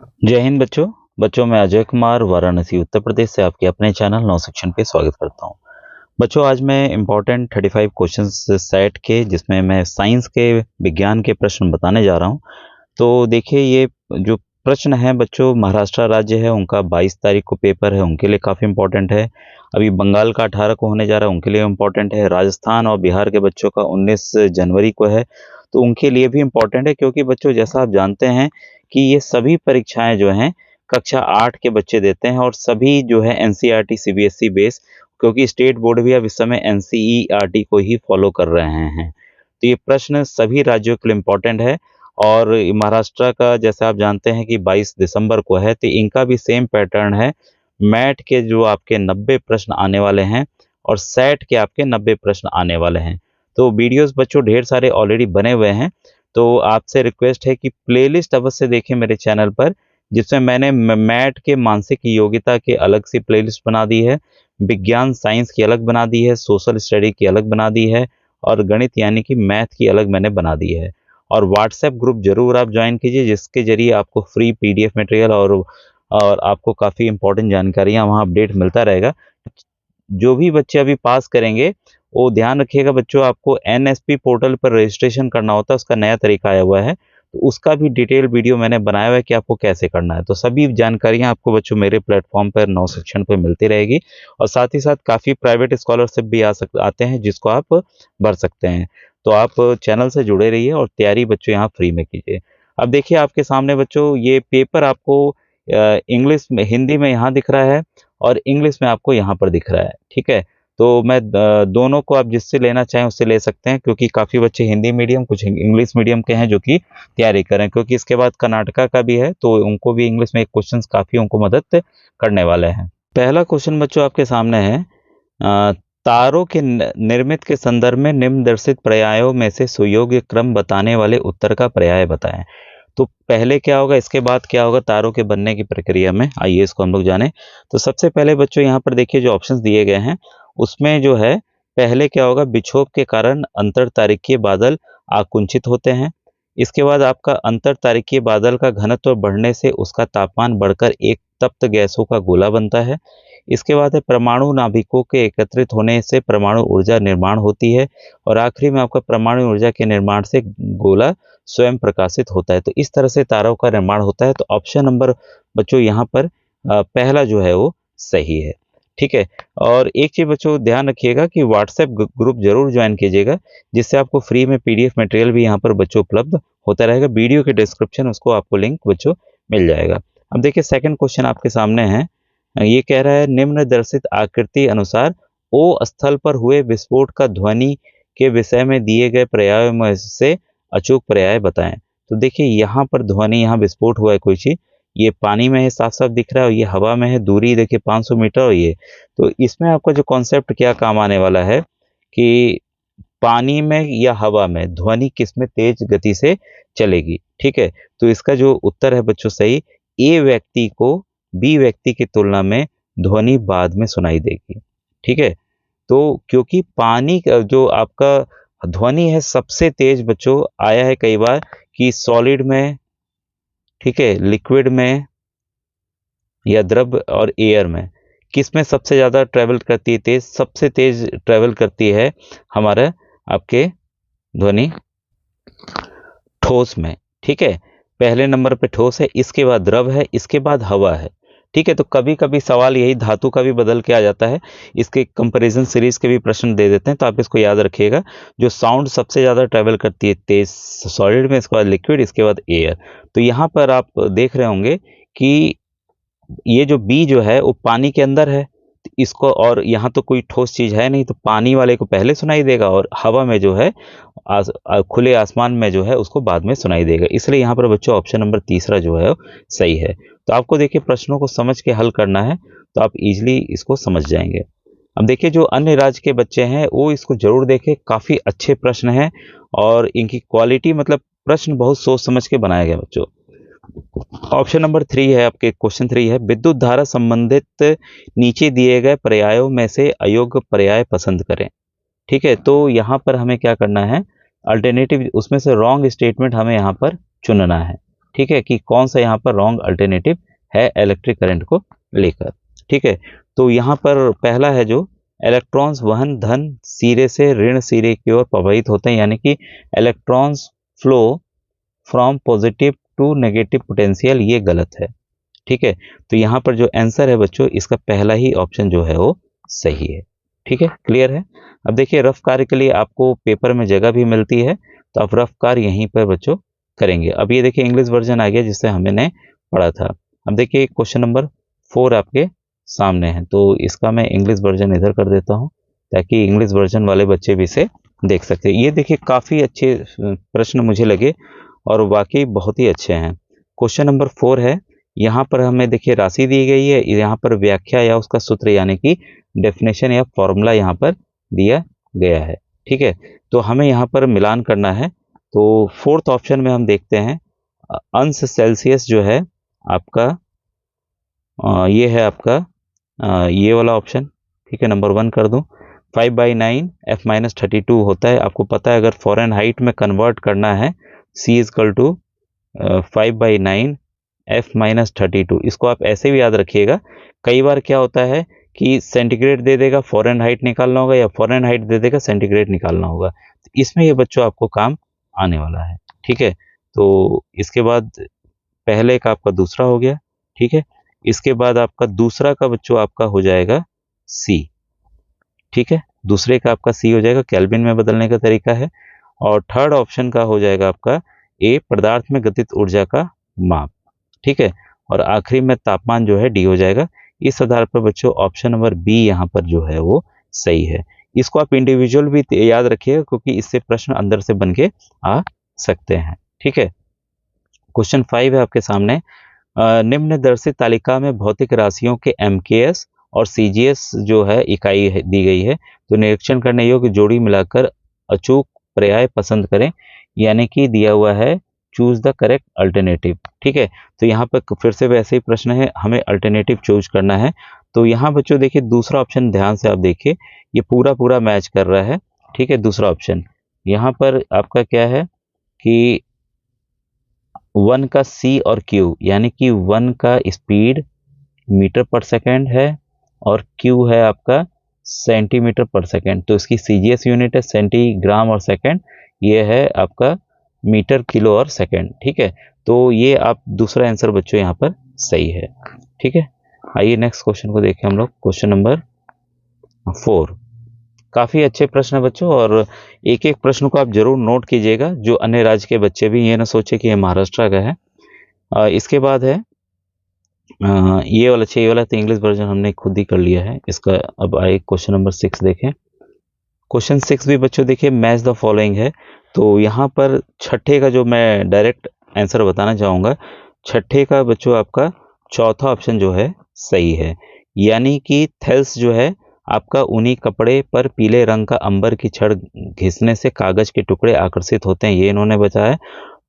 जय हिंद बच्चों। मैं अजय कुमार वाराणसी उत्तर प्रदेश से आपके अपने चैनल नौ सेक्शन पे स्वागत करता हूं। बच्चों आज मैं इम्पोर्टेंट 35 क्वेश्चंस सेट के जिसमें मैं साइंस के विज्ञान के प्रश्न बताने जा रहा हूं। तो देखिए ये जो प्रश्न है बच्चों, महाराष्ट्र राज्य है उनका 22 तारीख को पेपर है, उनके लिए काफ़ी इंपॉर्टेंट है। अभी बंगाल का 18 को होने जा रहा है, उनके लिए इम्पोर्टेंट है। राजस्थान और बिहार के बच्चों का 19 जनवरी को है, तो उनके लिए भी इम्पोर्टेंट है, क्योंकि बच्चों जैसा आप जानते हैं कि ये सभी परीक्षाएं जो हैं कक्षा 8 के बच्चे देते हैं, और सभी जो है एनसीईआरटी सीबीएसई बेस, क्योंकि स्टेट बोर्ड भी अब इस समय एनसीईआरटी को ही फॉलो कर रहे हैं। तो ये प्रश्न सभी राज्यों के लिए इम्पोर्टेंट है। और महाराष्ट्र का जैसे आप जानते हैं कि 22 दिसंबर को है, तो इनका भी सेम पैटर्न है। मैट के जो आपके 90 प्रश्न आने वाले हैं और सेट के आपके 90 प्रश्न आने वाले हैं। तो वीडियोस बच्चों ढेर सारे ऑलरेडी बने हुए हैं, तो आपसे रिक्वेस्ट है कि प्लेलिस्ट अवश्य देखें मेरे चैनल पर, जिसमें मैंने मैट के मानसिक योग्यता के अलग सी प्लेलिस्ट बना दी है, विज्ञान साइंस की अलग बना दी है, सोशल स्टडी की अलग बना दी है, और गणित यानी कि मैथ की अलग मैंने बना दी है। और व्हाट्सएप ग्रुप जरूर आप ज्वाइन कीजिए, जिसके जरिए आपको फ्री पीडीएफ मटेरियल और आपको काफ़ी इंपॉर्टेंट जानकारियां वहां अपडेट मिलता रहेगा। जो भी बच्चे अभी पास करेंगे वो ध्यान रखिएगा बच्चों, आपको एनएसपी पोर्टल पर रजिस्ट्रेशन करना होता है, उसका नया तरीका आया हुआ है, तो उसका भी डिटेल वीडियो मैंने बनाया हुआ है कि आपको कैसे करना है। तो सभी जानकारियां आपको बच्चों मेरे प्लेटफॉर्म पर 9 सेक्शन पर मिलती रहेगी। और साथ ही साथ काफ़ी प्राइवेट स्कॉलरशिप भी आते हैं जिसको आप भर सकते हैं। तो आप चैनल से जुड़े रहिए और तैयारी बच्चों यहाँ फ्री में कीजिए। अब देखिए आपके सामने बच्चों ये पेपर आपको इंग्लिश में, हिंदी में यहाँ दिख रहा है और इंग्लिश में आपको यहाँ पर दिख रहा है, ठीक है। तो मैं दोनों को आप जिससे लेना चाहें उससे ले सकते हैं, क्योंकि काफ़ी बच्चे हिंदी मीडियम कुछ इंग्लिश मीडियम के हैं जो कि तैयारी करें, क्योंकि इसके बाद कर्नाटका का भी है, तो उनको भी इंग्लिश में क्वेश्चन काफ़ी उनको मदद करने वाले हैं। पहला क्वेश्चन बच्चों आपके सामने है, तारों के निर्मित के संदर्भ में निम्नदर्शित पर्यायों में से सुयोग्य क्रम बताने वाले उत्तर का पर्याय बताएं। तो पहले क्या होगा, इसके बाद क्या होगा तारों के बनने की प्रक्रिया में, आइए इसको हम लोग जाने। तो सबसे पहले बच्चों यहाँ पर देखिए जो ऑप्शंस दिए गए हैं उसमें जो है पहले क्या होगा, विक्षोभ के कारण अंतर तारिकीय बादल आकुंचित होते हैं। इसके बाद आपका अंतर तारिकीय बादल का घनत्व बढ़ने से उसका तापमान बढ़कर एक तप्त गैसों का गोला बनता है। इसके बाद है परमाणु नाभिकों के एकत्रित होने से परमाणु ऊर्जा निर्माण होती है। और आखिरी में आपका परमाणु ऊर्जा के निर्माण से गोला स्वयं प्रकाशित होता है। तो इस तरह से तारों का निर्माण होता है। तो ऑप्शन नंबर बच्चों यहाँ पर पहला जो है वो सही है, ठीक है। और एक चीज बच्चों ध्यान रखिएगा कि व्हाट्सएप ग्रुप जरूर ज्वाइन कीजिएगा, जिससे आपको फ्री में पीडीएफ मटेरियल भी यहाँ पर बच्चों उपलब्ध होता रहेगा। वीडियो के डिस्क्रिप्शन उसको आपको लिंक बच्चों मिल जाएगा। अब देखिए सेकंड क्वेश्चन आपके सामने है, ये कह रहा है निम्न दर्शित आकृति अनुसार ओ स्थल पर हुए विस्फोट का ध्वनि के विषय में दिए गए पर्यायों में से अचूक पर्याय बताएं। तो देखिए यहाँ पर ध्वनि, यहाँ विस्फोट हुआ है कोई चीज, ये पानी में है साफ साफ दिख रहा है, और ये हवा में है, दूरी देखिए 500 मीटर। और ये तो इसमें आपका जो कॉन्सेप्ट क्या काम आने वाला है कि पानी में या हवा में ध्वनि किसमें तेज गति से चलेगी, ठीक है। तो इसका जो उत्तर है बच्चों सही, ए व्यक्ति को बी व्यक्ति की तुलना में ध्वनि बाद में सुनाई देगी, ठीक है। तो क्योंकि पानी का जो आपका ध्वनि है सबसे तेज बच्चों आया है कई बार कि सॉलिड में, ठीक है, लिक्विड में या द्रव और एयर में, किस में सबसे ज़्यादा ट्रेवल करती है तेज, सबसे तेज ट्रेवल करती है हमारा आपके ध्वनि ठोस में, ठीक है। पहले नंबर पे ठोस है, इसके बाद द्रव है, इसके बाद हवा है, ठीक है। तो कभी कभी सवाल यही धातु का भी बदल के आ जाता है, इसके कंपैरिजन सीरीज के भी प्रश्न दे देते हैं, तो आप इसको याद रखिएगा। जो साउंड सबसे ज़्यादा ट्रेवल करती है तेज सॉलिड में, इसके बाद लिक्विड, इसके बाद एयर। तो यहाँ पर आप देख रहे होंगे कि ये जो बी जो है वो पानी के अंदर है, तो इसको, और यहाँ तो कोई ठोस चीज है नहीं, तो पानी वाले को पहले सुनाई देगा, और हवा में जो है खुले आसमान में जो है उसको बाद में सुनाई देगा। इसलिए यहाँ पर बच्चों ऑप्शन नंबर तीसरा जो है वो सही है। तो आपको देखिए प्रश्नों को समझ के हल करना है, तो आप इजिली इसको समझ जाएंगे। अब देखिए जो अन्य राज्य के बच्चे हैं वो इसको जरूर देखें, काफी अच्छे प्रश्न हैं, और इनकी क्वालिटी मतलब प्रश्न बहुत सोच समझ के बनाए गए बच्चों। ऑप्शन नंबर 3 है आपके, क्वेश्चन 3 है विद्युत धारा संबंधित नीचे दिए गए पर्यायों में से अयोग्य पर्याय पसंद करें, ठीक है। तो यहाँ पर हमें क्या करना है, अल्टरनेटिव उसमें से रॉन्ग स्टेटमेंट हमें यहाँ पर चुनना है, ठीक है, कि कौन सा यहाँ पर रॉन्ग अल्टरनेटिव है इलेक्ट्रिक करंट को लेकर। ठीक है, तो यहाँ पर पहला है जो इलेक्ट्रॉन्स वहन धन सिरे से ऋण सिरे की ओर प्रवाहित होते हैं, यानी कि electrons flow from positive to negative potential, ये गलत है। ठीक है, तो यहाँ पर जो आंसर है बच्चों इसका पहला ही ऑप्शन जो है वो सही है। ठीक है, क्लियर है। अब देखिए रफ कार्य के लिए आपको पेपर में जगह भी मिलती है, तो आप रफ कार्य यहीं पर बच्चों करेंगे। अब ये देखिए इंग्लिश वर्जन आ गया जिससे हमने पढ़ा था। अब देखिए क्वेश्चन नंबर 4 आपके सामने है, तो इसका मैं इंग्लिश वर्जन इधर कर देता हूँ ताकि इंग्लिश वर्जन वाले बच्चे भी इसे देख सकते हैं। ये देखिए काफ़ी अच्छे प्रश्न मुझे लगे और वाकई बहुत ही अच्छे हैं। क्वेश्चन नंबर 4 है, यहाँ पर हमें देखिए राशि दी गई है, यहाँ पर व्याख्या या उसका सूत्र यानी कि डेफिनेशन या फॉर्मूला यहाँ पर दिया गया है। ठीक है, तो हमें यहाँ पर मिलान करना है। तो 4th ऑप्शन में हम देखते हैं अंश सेल्सियस जो है आपका ये है आपका ये वाला ऑप्शन। ठीक है, नंबर 1 कर दूं। 5/9 F-32 होता है। आपको पता है अगर फॉरेन हाइट में कन्वर्ट करना है C = 5/9 F-32, इसको आप ऐसे भी याद रखिएगा। कई बार क्या होता है कि सेंटीग्रेड दे देगा, फॉरेन हाइट निकालना होगा, या फॉरेन हाइट दे देगा, सेंटीग्रेड निकालना होगा। तो इसमें ये बच्चों आपको काम आने वाला है। ठीक है, तो इसके बाद पहले का आपका दूसरा हो गया। ठीक है, इसके बाद आपका दूसरा का बच्चों आपका हो जाएगा C। ठीक है, दूसरे का आपका C हो जाएगा, केल्विन में बदलने का तरीका है। और थर्ड ऑप्शन का हो जाएगा आपका A, पदार्थ में गतिज ऊर्जा का माप। ठीक है, और आखिरी में तापमान जो है D हो जाएगा। इस आधार पर बच्चों ऑप्शन नंबर B यहाँ पर जो है वो सही है। इसको आप इंडिविजुअल भी याद रखिएगा क्योंकि इससे प्रश्न अंदर से बन के आ सकते हैं। ठीक है, क्वेश्चन 5 है आपके सामने। निम्न दर्शित तालिका में भौतिक राशियों के MKS और CGS जो है इकाई दी गई है, तो निरीक्षण करने योग्य जोड़ी मिलाकर अचूक पर्याय पसंद करें, यानी कि दिया हुआ है चूज द करेक्ट अल्टरनेटिव। ठीक है, तो यहाँ पर फिर से वैसे ही प्रश्न है, हमें अल्टरनेटिव चूज करना है। तो यहाँ बच्चों देखिए दूसरा ऑप्शन ध्यान से आप देखिए, ये पूरा पूरा मैच कर रहा है। ठीक है, दूसरा ऑप्शन यहाँ पर आपका क्या है कि 1 का C और Q, यानी कि 1 का स्पीड मीटर पर सेकेंड है और Q है आपका सेंटीमीटर पर सेकेंड। तो इसकी CGS यूनिट है सेंटीग्राम और सेकेंड, ये है आपका मीटर किलो और सेकेंड। ठीक है, तो ये आप दूसरा आंसर बच्चों यहाँ पर सही है। ठीक है, आइए नेक्स्ट क्वेश्चन को देखें हम लोग। क्वेश्चन नंबर 4 काफ़ी अच्छे प्रश्न है बच्चों, और एक एक प्रश्न को आप जरूर नोट कीजिएगा, जो अन्य राज्य के बच्चे भी ये ना सोचे कि ये महाराष्ट्र का है। इसके बाद है ये वाला 6 वाला तो इंग्लिश वर्जन हमने खुद ही कर लिया है इसका। अब आए क्वेश्चन नंबर 6 देखें। क्वेश्चन 6 भी बच्चों देखिए मैच द फॉलोइंग है। तो यहाँ पर छठे का जो मैं डायरेक्ट आंसर बताना चाहूँगा, छठे का बच्चों आपका चौथा ऑप्शन जो है सही है, यानी कि थेल्स जो है आपका ऊनी कपड़े पर पीले रंग का अंबर की छड़ घिसने से कागज के टुकड़े आकर्षित होते हैं, ये इन्होंने बताया।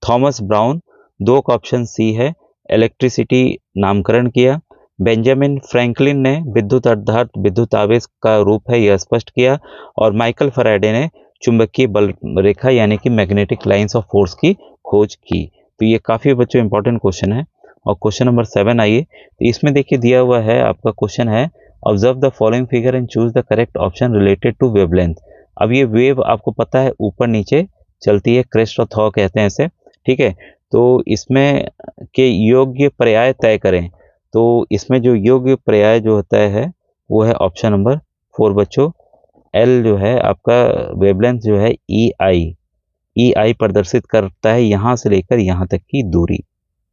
थॉमस ब्राउन 2 का ऑप्शन C है, इलेक्ट्रिसिटी नामकरण किया। बेंजामिन फ्रैंकलिन ने विद्युत अर्थात विद्युत आवेश का रूप है यह स्पष्ट किया। और माइकल फैराडे ने चुंबकीय बल रेखा यानी कि मैग्नेटिक लाइंस ऑफ फोर्स की खोज की। तो ये काफ़ी बच्चों इंपॉर्टेंट क्वेश्चन है। और क्वेश्चन नंबर 7 आइए, तो इसमें देखिए दिया हुआ है आपका क्वेश्चन है observe the following figure and choose the correct option related to wavelength. अब ये वेव आपको पता है ऊपर नीचे चलती है, क्रेस्ट और थॉ कहते हैं इसे। ठीक है, तो इसमें के योग्य पर्याय तय करें। तो इसमें जो योग्य पर्याय जो होता है वो है ऑप्शन नंबर 4 बच्चों। एल जो है आपका वेवलेंथ जो है EI प्रदर्शित करता है यहाँ से लेकर यहाँ तक की दूरी।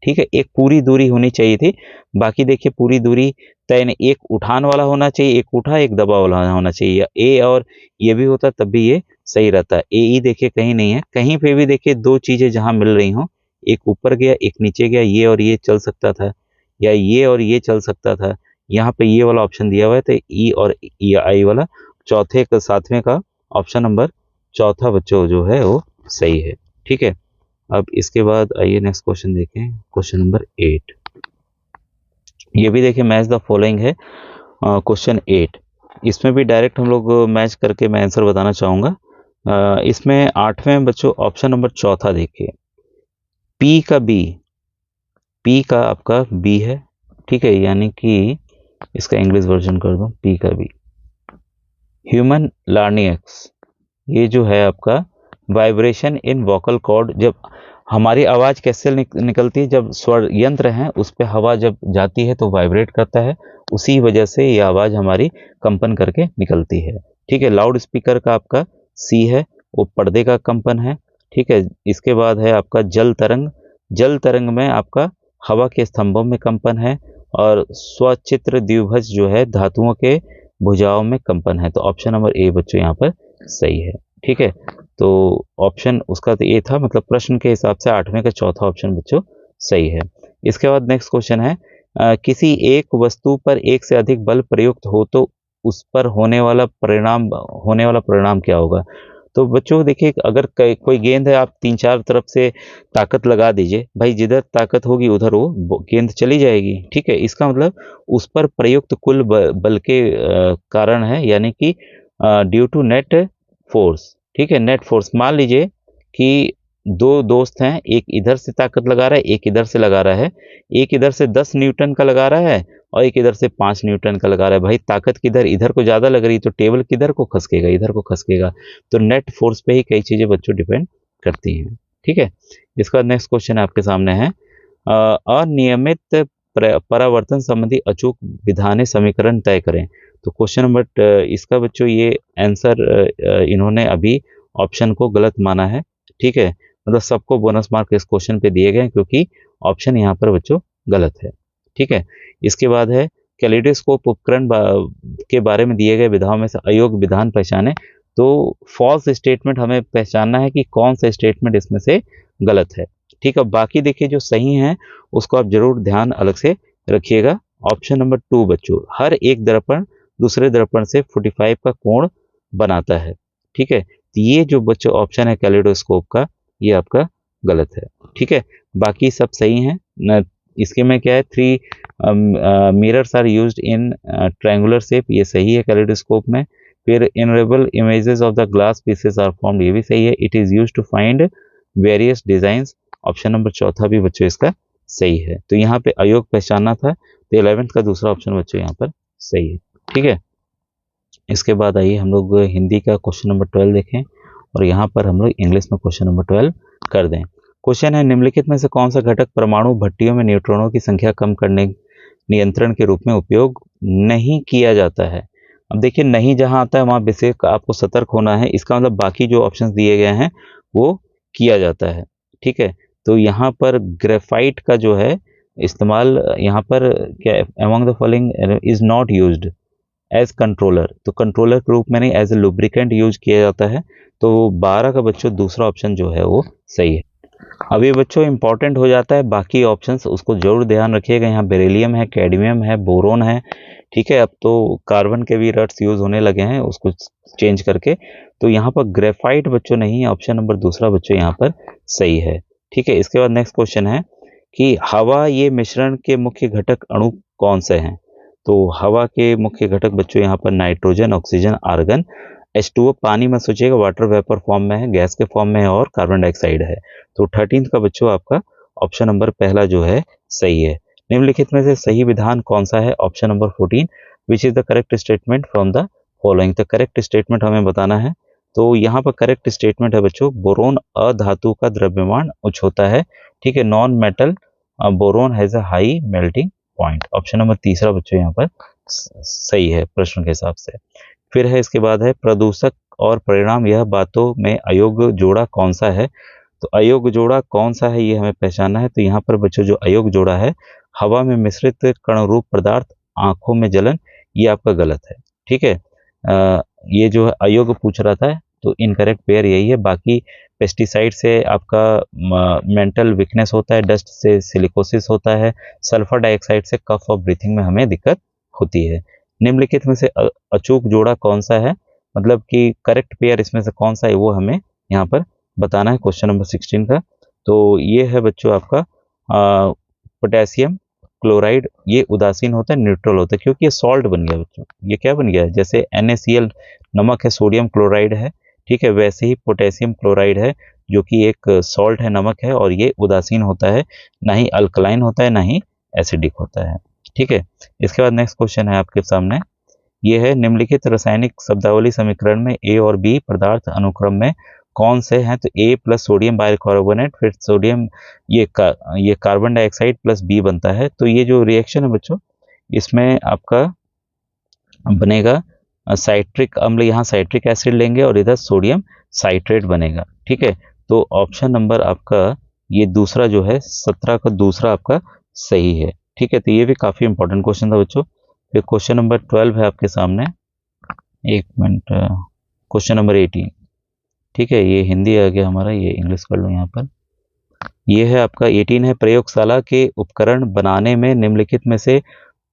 ठीक है, एक पूरी दूरी होनी चाहिए थी, बाकी देखिए पूरी दूरी तय नहीं, एक उठान वाला होना चाहिए, एक उठा एक दबा वाला होना चाहिए, या ए और ये भी होता तब भी ये सही रहता है। AE देखिए कहीं नहीं है, कहीं पे भी देखिए दो चीजें जहां मिल रही हों, एक ऊपर गया एक नीचे गया, ये और ये चल सकता था, या ये और ये चल सकता था। यहाँ पे ये वाला ऑप्शन दिया हुआ है, तो E और I वाला चौथे का सातवें का ऑप्शन नंबर चौथा बच्चों जो है वो सही है। ठीक है, अब इसके बाद आइए नेक्स्ट क्वेश्चन देखें। क्वेश्चन नंबर 8, ये भी देखिए मैच द फॉलोइंग है। क्वेश्चन 8, इसमें भी डायरेक्ट हम लोग मैच करके मैं आंसर बताना चाहूँगा। इसमें 8वें बच्चों ऑप्शन नंबर चौथा देखिए, P का B पी का आपका बी है, ठीक है, यानी कि इसका इंग्लिश वर्जन कर दो, पी का बी। ह्यूमन लार्नियक्स, ये जो है आपका वाइब्रेशन इन वोकल कॉर्ड, जब हमारी आवाज कैसे निकलती है, जब स्वर यंत्र हैं उस पे हवा जब जाती है तो वाइब्रेट करता है, उसी वजह से ये आवाज हमारी कंपन करके निकलती है, ठीक है। लाउड स्पीकर का आपका सी है, वो पर्दे का कंपन है, ठीक है। इसके बाद है आपका जल तरंग, जल तरंग में आपका हवा के स्तंभों में कंपन है, और स्वचित्र द्विभुज जो है धातुओं के भुजाओं में कंपन है। तो ऑप्शन नंबर ए बच्चों यहाँ पर सही है, ठीक है। तो ऑप्शन उसका तो ये था, मतलब प्रश्न के हिसाब से 8वें का चौथा ऑप्शन बच्चों सही है। इसके बाद नेक्स्ट क्वेश्चन है, किसी एक वस्तु पर एक से अधिक बल प्रयुक्त हो तो उस पर होने वाला परिणाम क्या होगा। तो बच्चों देखिए, अगर कोई गेंद है, आप 3-4 तरफ से ताकत लगा दीजिए, भाई जिधर ताकत होगी उधर वो गेंद चली जाएगी, ठीक है। इसका मतलब उस पर प्रयुक्त कुल बल के कारण है, यानी कि ड्यू टू नेट फोर्स, ठीक है। नेट फोर्स, मान लीजिए कि दो दोस्त हैं, एक इधर से ताकत लगा रहा है, एक इधर से लगा रहा है, एक इधर से 10 न्यूटन का लगा रहा है और एक इधर से 5 न्यूटन का लगा रहा है। भाई ताकत किधर, इधर को ज़्यादा लग रही तो टेबल किधर को खसकेगा, इधर को खसकेगा। तो नेट फोर्स पे ही कई चीज़ें बच्चों डिपेंड करती हैं, ठीक है। इसका बाद नेक्स्ट क्वेश्चन आपके सामने है, अनियमित परावर्तन संबंधी अचूक विधाने समीकरण तय करें। तो क्वेश्चन नंबर इसका बच्चों ये आंसर इन्होंने अभी ऑप्शन को गलत माना है, ठीक है। मतलब सबको बोनस मार्क इस क्वेश्चन पे दिए गए क्योंकि ऑप्शन यहाँ पर बच्चों गलत है, ठीक है। इसके बाद है कैलिडोस्कोप उपकरण के बारे में दिए गए विधाओं में से अयोग्य विधान पहचाने। तो फॉल्स स्टेटमेंट हमें पहचानना है कि कौन सा स्टेटमेंट इसमें से गलत है, ठीक है। बाकी देखिए जो सही है उसको आप जरूर ध्यान अलग से रखिएगा। ऑप्शन नंबर 2 बच्चों, हर एक दर्पण दूसरे दर्पण से 45 का कोण बनाता है, ठीक है। तो ये जो बच्चों ऑप्शन है कैलिडोस्कोप का, ये आपका गलत है, ठीक है। बाकी सब सही है न। इसके में क्या है, 3 mirrors are used in triangular shape, ये सही है कैलिडोस्कोप में। फिर innumerable images of the glass pieces are formed, ये भी सही है। It is used to find various designs, option number चौथा भी बच्चों इसका सही है। तो यहाँ पे अयोग पहचानना था, तो 11th का दूसरा ऑप्शन बच्चों यहाँ पर सही है, ठीक है। इसके बाद आइए हम लोग हिंदी का क्वेश्चन नंबर 12 देखें, और यहाँ पर हम लोग इंग्लिश में क्वेश्चन नंबर 12 कर दें। क्वेश्चन है, निम्नलिखित में से कौन सा घटक परमाणु भट्टियों में न्यूट्रॉनों की संख्या कम करने नियंत्रण के रूप में उपयोग नहीं किया जाता है। अब देखिए, नहीं जहां आता है वहां बेसिक आपको सतर्क होना है, इसका मतलब बाकी जो ऑप्शंस दिए गए हैं वो किया जाता है, ठीक है। तो यहाँ पर ग्रेफाइट का जो है इस्तेमाल, यहाँ पर क्या, among the following is not used as controller, तो कंट्रोलर के रूप में नहीं, एज ए लुब्रिकेंट यूज किया जाता है। तो 12 का बच्चों दूसरा ऑप्शन जो है वो सही है। अब ये बच्चों इंपॉर्टेंट हो जाता है, बाकी ऑप्शंस उसको जरूर ध्यान रखिएगा। यहाँ बेरिलियम है, कैडमियम है, बोरोन है, ठीक है। अब तो कार्बन के भी रट्स यूज होने लगे हैं उसको चेंज करके। तो यहाँ पर ग्रेफाइट बच्चों नहीं है, ऑप्शन नंबर दूसरा बच्चों यहाँ पर सही है, ठीक है। इसके बाद नेक्स्ट क्वेश्चन है कि हवा ये मिश्रण के मुख्य घटक अणु कौन से हैं। तो हवा के मुख्य घटक बच्चों यहाँ पर नाइट्रोजन, ऑक्सीजन, आर्गन, H2O पानी में सोचिएगा वाटर वेपर फॉर्म में है, गैस के फॉर्म में है, और कार्बन डाइऑक्साइड है। तो 13th का बच्चों आपका ऑप्शन नंबर पहला जो है सही है। निम्नलिखित में से सही विधान कौन सा है, option number 14, which is the correct statement from the following. तो करेक्ट स्टेटमेंट हमें बताना है। तो यहाँ पर करेक्ट स्टेटमेंट है बच्चों, बोरोन अधातु का द्रव्यमान उच्च होता है, ठीक है। Non metal boron has a high melting point, option number तीसरा बच्चों यहाँ पर सही है प्रश्न के हिसाब से। फिर है इसके बाद है प्रदूषक और परिणाम, यह बातों में अयोग्य जोड़ा कौन सा है। तो अयोग्य जोड़ा कौन सा है ये हमें पहचानना है। तो यहाँ पर बच्चों जो अयोग्य जोड़ा है, हवा में मिश्रित कणरूप पदार्थ, आंखों में जलन, ये आपका गलत है, ठीक है। ये जो है अयोग्य पूछ रहा था, तो इनकरेक्ट पेयर यही है। बाकी पेस्टिसाइड से आपका मेंटल वीकनेस होता है, डस्ट से सिलिकोसिस होता है, सल्फर डाइऑक्साइड से कफ ऑफ ब्रीथिंग में हमें दिक्कत होती है। निम्नलिखित में से अचूक जोड़ा कौन सा है, मतलब कि करेक्ट पेयर इसमें से कौन सा है वो हमें यहाँ पर बताना है क्वेश्चन नंबर 16 का। तो ये है बच्चों आपका पोटेशियम क्लोराइड, ये उदासीन होता है, न्यूट्रल होता है, क्योंकि ये सॉल्ट बन गया बच्चों। ये क्या बन गया है, जैसे NaCl नमक है, सोडियम क्लोराइड है, ठीक है, वैसे ही पोटेशियम क्लोराइड है जो कि एक सॉल्ट है, नमक है, और ये उदासीन होता है, ना ही अल्कलाइन होता है ना ही एसिडिक होता है। ठीक है, इसके बाद नेक्स्ट क्वेश्चन है आपके सामने, ये है निम्नलिखित रासायनिक शब्दावली समीकरण में ए और बी पदार्थ अनुक्रम में कौन से हैं? तो ए प्लस सोडियम बाइकार्बोनेट, फिर सोडियम ये कार्बन डाइऑक्साइड प्लस बी बनता है। तो ये जो रिएक्शन है बच्चों, इसमें आपका बनेगा साइट्रिक अम्ल, यहाँ साइट्रिक एसिड लेंगे और इधर सोडियम साइट्रेट बनेगा। ठीक है, तो ऑप्शन नंबर आपका ये दूसरा जो है 17 का दूसरा आपका सही है। ठीक है, तो ये भी काफी इंपॉर्टेंट क्वेश्चन था बच्चों। फिर क्वेश्चन नंबर 12 है आपके सामने, एक मिनट, क्वेश्चन नंबर 18। ठीक है, ये हिंदी आ गया हमारा, ये इंग्लिश कर लो यहाँ पर। ये है आपका 18 है, प्रयोगशाला के उपकरण बनाने में निम्नलिखित में से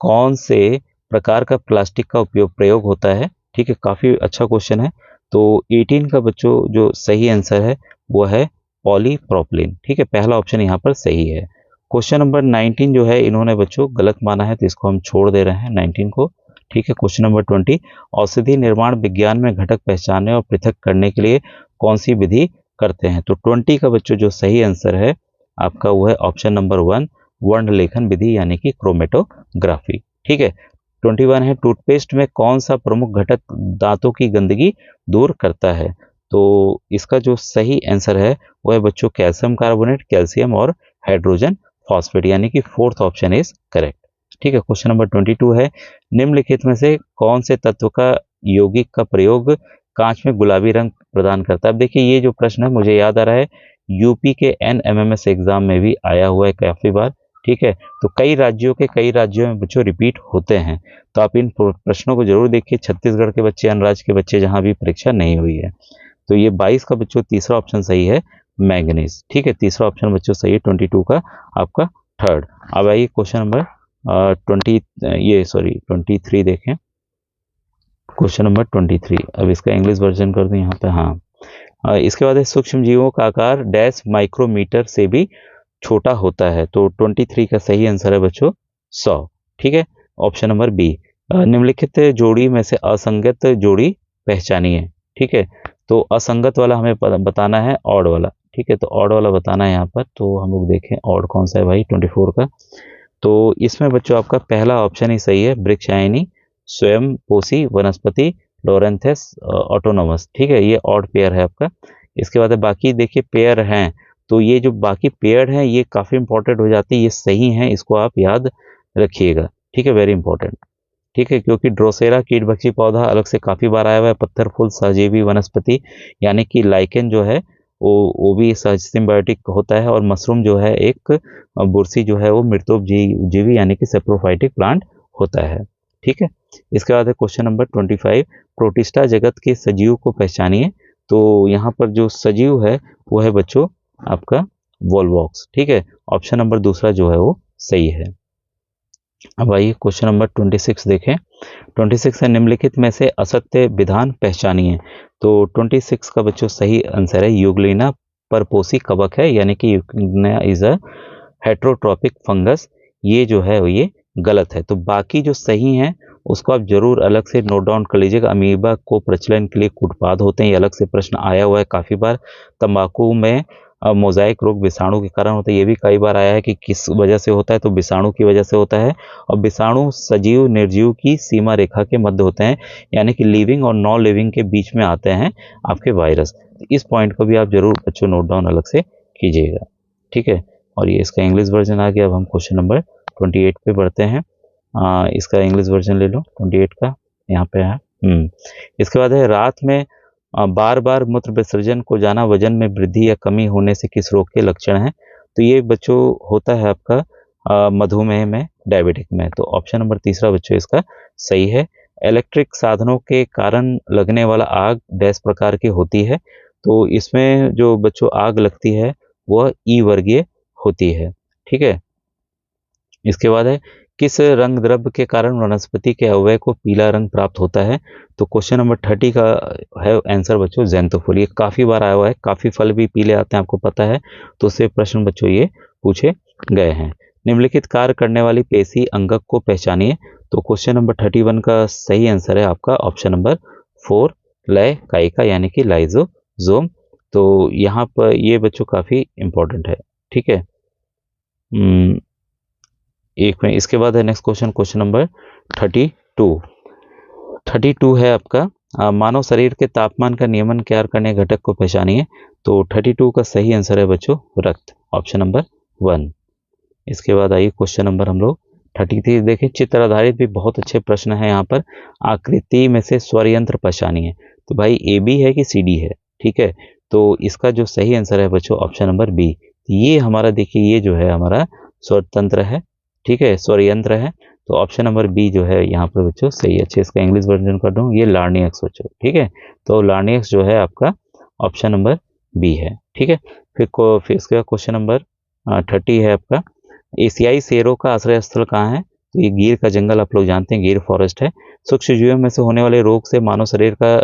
कौन से प्रकार का प्लास्टिक का प्रयोग होता है? ठीक है, काफी अच्छा क्वेश्चन है। तो 18 का बच्चों जो सही आंसर है वो है पॉलीप्रोपिलीन। ठीक है, पहला ऑप्शन यहाँ पर सही है। क्वेश्चन नंबर 19 जो है इन्होंने बच्चों गलत माना है, तो इसको हम छोड़ दे रहे हैं 19 को। ठीक है, क्वेश्चन नंबर 20, औषधि निर्माण विज्ञान में घटक पहचानने और पृथक करने के लिए कौन सी विधि करते हैं? तो 20 का बच्चों जो सही आंसर है आपका वो है ऑप्शन नंबर 1, वर्ण लेखन विधि यानी कि क्रोमेटोग्राफी। ठीक है, 21 है, टूथपेस्ट में कौन सा प्रमुख घटक दांतों की गंदगी दूर करता है? तो इसका जो सही आंसर है वो है बच्चों कैल्शियम कार्बोनेट, कैल्शियम और हाइड्रोजन फॉस्फेट, यानी कि फोर्थ ऑप्शन इज करेक्ट। ठीक है, क्वेश्चन नंबर 22 है, निम्नलिखित में से कौन से तत्व का यौगिक का प्रयोग कांच में गुलाबी रंग प्रदान करता है? अब देखिए ये जो प्रश्न है मुझे याद आ रहा है यूपी के NMMS एग्जाम में भी आया हुआ है काफी बार। ठीक है, तो कई राज्यों में बच्चों रिपीट होते हैं, तो आप इन प्रश्नों को जरूर देखिए, छत्तीसगढ़ के बच्चे, अन्य राज्य के बच्चे जहां भी परीक्षा नहीं हुई है। तो ये 22 का बच्चों तीसरा ऑप्शन सही है, मैंगनीज। ठीक है, तीसरा ऑप्शन बच्चों सही है, 22 का आपका थर्ड। अब आइए क्वेश्चन नंबर 23 देखें, क्वेश्चन नंबर 23। अब इसका इंग्लिश वर्जन कर दूं यहाँ पे। हाँ, इसके बाद है सूक्ष्म जीवों का आकार डैश माइक्रोमीटर से भी छोटा होता है। तो 23 का सही आंसर है बच्चों 100। ठीक है, ऑप्शन नंबर बी। निम्नलिखित जोड़ी में से असंगत जोड़ी पहचानिए। ठीक है, तो असंगत वाला हमें बताना है, ऑड वाला। ठीक है, तो ऑड वाला बताना है यहाँ पर। तो हम लोग देखें ऑड कौन सा है भाई 24 का। तो इसमें बच्चों आपका पहला ऑप्शन ही सही है, वृक्षायनी स्वयं पोषी वनस्पति लोरेंथस ऑटोनोमस। ठीक है, ये ऑड पेयर है आपका। इसके बाद बाकी देखिए पेयर हैं, तो ये जो बाकी पेयर हैं ये काफी इंपॉर्टेंट हो जाती है, ये सही हैं, इसको आप याद रखिएगा। ठीक है, वेरी इंपॉर्टेंट। ठीक है, क्योंकि ड्रोसेरा कीटभक्षी पौधा अलग से काफी बार आया हुआ है, पत्थर फूल सहजीवी वनस्पति यानी कि लाइकेन जो है वो भी सहज सिम्बायोटिक होता है, और मशरूम जो है एक बुरसी जो है वो मृतोपजीवी यानी कि सेप्रोफाइटिक प्लांट होता है। ठीक है, इसके बाद है क्वेश्चन नंबर 25, प्रोटिस्टा जगत के सजीव को पहचानिए। तो यहाँ पर जो सजीव है वो है बच्चों आपका वोल्वॉक्स। ठीक है, ऑप्शन नंबर दूसरा जो है वो सही है। अब आइए क्वेश्चन नंबर 26 देखें। 26 है, निम्नलिखित में से असत्य विधान पहचानिए। तो 26 का बच्चों सही आंसर है यूग्लिना परपोसी कवक है, यानी कि Euglena is a heterotrophic fungus. ये जो है ये गलत है। तो बाकी जो सही हैं उसको आप जरूर अलग से नोट डाउन कर लीजिएगा। अमीबा को प्रचलन के लिए कूटपाद होते हैं, ये अलग से प्रश्न आया हुआ है काफी बार। तंबाकू में मोजाइक रोग विषाणु के कारण होता है, ये भी कई बार आया है कि किस वजह से होता है, तो विषाणु की वजह से होता है। और विषाणु सजीव निर्जीव की सीमा रेखा के मध्य होते हैं, यानी कि लिविंग और नॉन लिविंग के बीच में आते हैं आपके वायरस। इस पॉइंट को भी आप जरूर बच्चों नोट डाउन अलग से कीजिएगा। ठीक है, और ये इसका इंग्लिश वर्जन आ गया। अब हम क्वेश्चन नंबर 28 पे बढ़ते हैं। इसका इंग्लिश वर्जन ले लो 28 का, यहाँ पे है। इसके बाद है रात में बार बार मूत्र विसर्जन को जाना वजन में वृद्धि या कमी होने से किस रोग के लक्षण है? तो ये बच्चों होता है आपका मधुमेह में, डायबिटिक में। तो ऑप्शन नंबर तीसरा बच्चों इसका सही है। इलेक्ट्रिक साधनों के कारण लगने वाला आग डैश प्रकार की होती है? तो इसमें जो बच्चों आग लगती है वह ई वर्गीय होती है। ठीक है, इसके बाद है किस रंग द्रव्य के कारण वनस्पति के अवयव को पीला रंग प्राप्त होता है? तो क्वेश्चन नंबर 30 का है आंसर बच्चों ज़ैंथोफिल। ये काफी बार आया हुआ है, काफी फल भी पीले आते हैं, आपको पता है, तो उससे प्रश्न बच्चों ये पूछे गए हैं। निम्नलिखित कार्य करने वाली पेशी अंगक को पहचानिए। तो क्वेश्चन नंबर 31 का सही आंसर है आपका ऑप्शन नंबर 4, लय कायिका यानी कि लाइजोजोम। तो यहाँ पर ये बच्चों काफ़ी इम्पोर्टेंट है। ठीक है, एक मिनट, इसके बाद है नेक्स्ट क्वेश्चन, क्वेश्चन नंबर 32। 32 है आपका, मानव शरीर के तापमान का नियमन क्या करने घटक को पहचानिए। तो 32 का सही आंसर है बच्चों रक्त, ऑप्शन नंबर 1। इसके बाद आइए क्वेश्चन नंबर हम लोग 33 देखें। चित्र आधारित भी बहुत अच्छे प्रश्न है यहाँ पर। आकृति में से स्वर यंत्र पहचानिए। तो भाई ए बी है कि सी डी है? ठीक है, तो इसका जो सही आंसर है बच्चों ऑप्शन नंबर बी। ये हमारा देखिए, ये जो है हमारा स्वर तंत्र है। ठीक है, स्वर यंत्र है। तो ऑप्शन नंबर बी जो है यहाँ पर बच्चों सही है। अच्छा, इसका इंग्लिश वर्जन कर दूँ, ये लार्नियक्स बच्चों। ठीक है, तो लार्नियक्स जो है आपका ऑप्शन नंबर बी है। ठीक है, फिर इसके बाद क्वेश्चन नंबर 30 है आपका। एशियाई शेरों का आश्रय स्थल कहाँ है? तो ये गिर का जंगल, आप लोग जानते हैं, गिर फॉरेस्ट है। सूक्ष्म जीवों में से होने वाले रोग से मानव शरीर का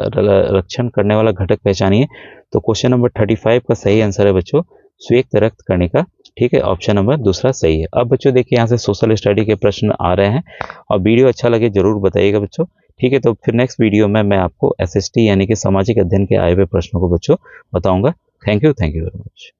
रक्षण करने वाला घटक पहचानिए। तो क्वेश्चन नंबर 35 का सही आंसर है बच्चों श्वेत रक्त कणिका। ठीक है, ऑप्शन नंबर दूसरा सही है। अब बच्चों देखिए, यहाँ से सोशल स्टडी के प्रश्न आ रहे हैं, और वीडियो अच्छा लगे जरूर बताइएगा बच्चों। ठीक है, तो फिर नेक्स्ट वीडियो में मैं आपको एसएसटी यानी कि सामाजिक अध्ययन के आए हुए प्रश्नों को बच्चों बताऊंगा। Thank you very much.